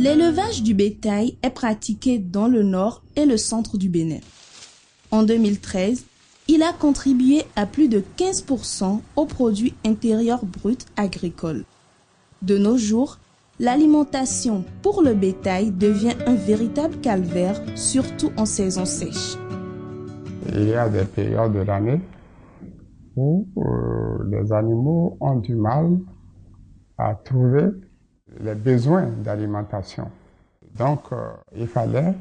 L'élevage du bétail est pratiqué dans le nord et le centre du Bénin. En 2013, il a contribué à plus de 15% au produit intérieur brut agricole. De nos jours, l'alimentation pour le bétail devient un véritable calvaire, surtout en saison sèche. Il y a des périodes de l'année où les animaux ont du mal à trouver les besoins d'alimentation. Donc, il fallait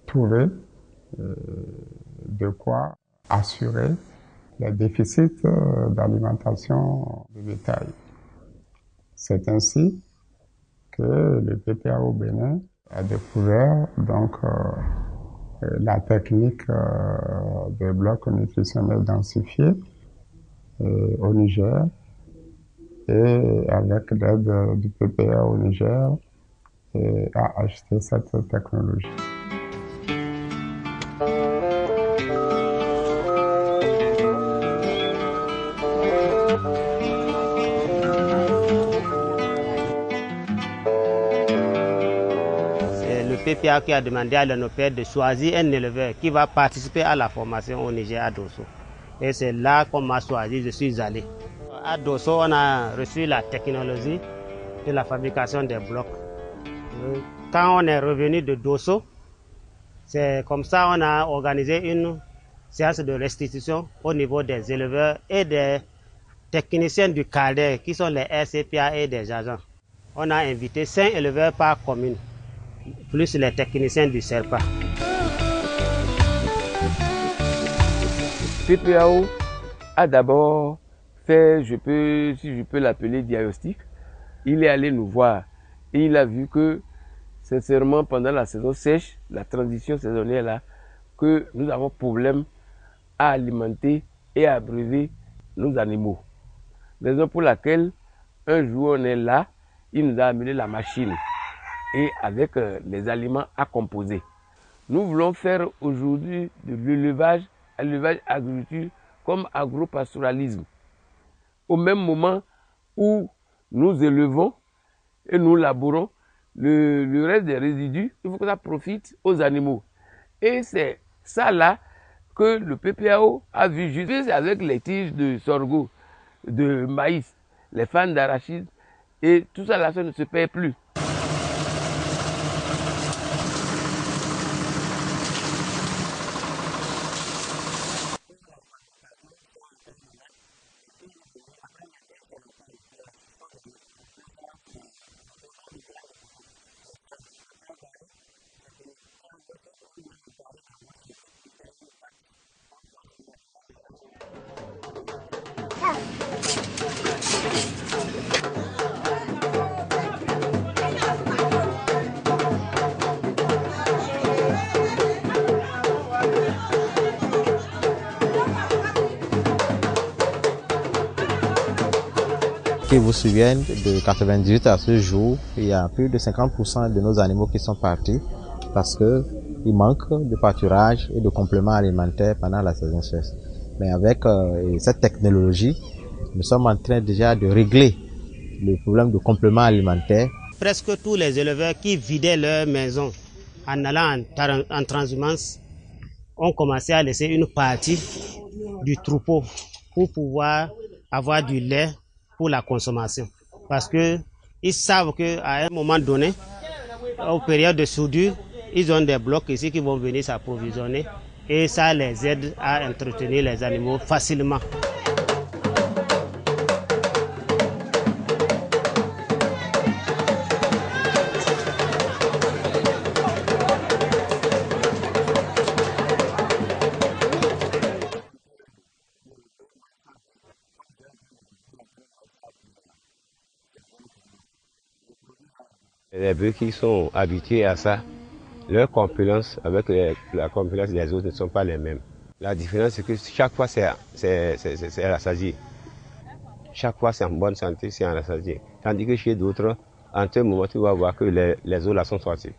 trouver de quoi assurer les déficits d'alimentation du bétail. C'est ainsi que le PPAO Bénin a découvert donc la technique des blocs nutritionnels densifiés au Niger, et avec l'aide du PPA au Niger, a acheté cette technologie. C'est le PPA qui a demandé à l'ONOPED de choisir un éleveur qui va participer à la formation au Niger à Dosso. Et c'est là qu'on m'a choisi, je suis allé. À Dosso, on a reçu la technologie de la fabrication des blocs. Quand on est revenu de Dosso, c'est comme ça qu'on a organisé une séance de restitution au niveau des éleveurs et des techniciens du CADER qui sont les RCPA et des agents. On a invité 5 éleveurs par commune, plus les techniciens du SERPA. PPAO a d'abord fait, si je peux l'appeler diagnostic. Il est allé nous voir et il a vu que, sincèrement, pendant la saison sèche, la transition saisonnière là, que nous avons problème à alimenter et à abreuver nos animaux. Raison pour laquelle, un jour on est là, il nous a amené la machine et avec les aliments à composer. Nous voulons faire aujourd'hui de l'élevage, agriculture comme agropastoralisme. Au même moment où nous élevons et nous labourons, le reste des résidus, il faut que ça profite aux animaux. Et c'est ça là que le PPAO a vu juste avec les tiges de sorgho, de maïs, les fans d'arachide, et tout ça là, ça ne se perd plus. Qui vous souviennent, de 98 à ce jour, il y a plus de 50% de nos animaux qui sont partis parce que il manque de pâturage et de compléments alimentaires pendant la saison sèche. Mais avec cette technologie, nous sommes en train déjà de régler le problème de compléments alimentaires. Presque tous les éleveurs qui vidaient leur maison en allant en transhumance ont commencé à laisser une partie du troupeau pour pouvoir avoir du lait pour la consommation. Parce qu'ils savent qu'à un moment donné, aux périodes de soudure, ils ont des blocs ici qui vont venir s'approvisionner et ça les aide à entretenir les animaux facilement. Les bœufs qui sont habitués à ça, leur compétence avec la compétence des autres ne sont pas les mêmes. La différence, c'est que chaque fois, c'est rassasié. Chaque fois, c'est en bonne santé, c'est en rassasié. Tandis que chez d'autres, en un moment, tu vas voir que les os là sont sortis.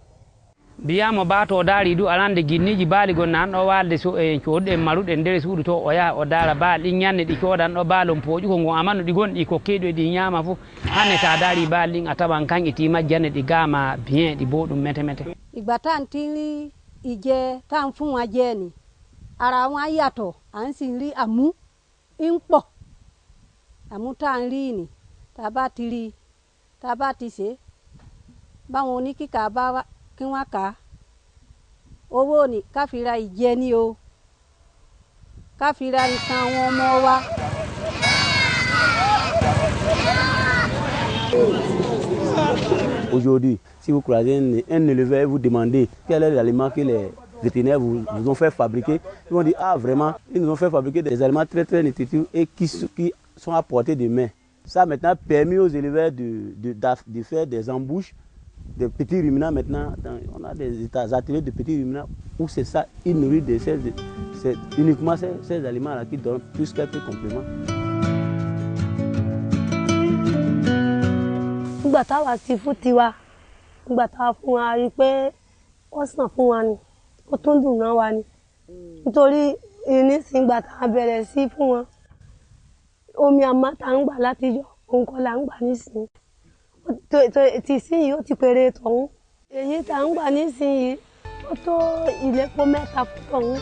biyamo bato dari du alande ginniji baali gon nan do walde so en codde marude nder suudu to o ya o dara baali nyanne di codan do baalon pooju ko ngo amanu di gon di ko kedo di nyama fu hanne ta dari baali ataban kan iti majjane di gama bien di bodum mete igbatan tili ije tan fun ajeni ara won yato an sin ri amu inpo amu tan ri ni tabatiri tabatise báwọn ní kíkà bá kí wọ́n kà owó ni ká fi ra ìjẹ ni o ká fi ra nǹkan àwọn ọmọ wa. Aujourd'hui, si vous croisez un éleveur et vous demandez quel est l'aliment que les vétérinaires vous ont fait fabriquer, ils vont dire ah vraiment, ils nous ont fait fabriquer des aliments très très nutritifs et qui sont à portée de main. Ça a maintenant permis aux éleveurs de faire des embouches de petits ruminants maintenant. On a des ateliers de petits ruminants où c'est ça, ils nourrissent c'est uniquement ces aliments-là qui donnent plus quelques compléments. Nígbà táwa ti fún tiwa, nígbà táwa fún wa rí pé ó sàn fún wa ni, ó tún dùn náà wa ni. Nítorí nísìnyìngbà tá a bẹ̀rẹ̀ sí fún wọn, omi àmọ́ tá ń gbà látijọ́, òun kọ́ là ń gbà nísìnyí. Tìsínyìí ó ti péré tọ̀hún. Èyí tá ń gbà nísìnyí ó tó ìlépo mẹ́ta fún tọ̀hún.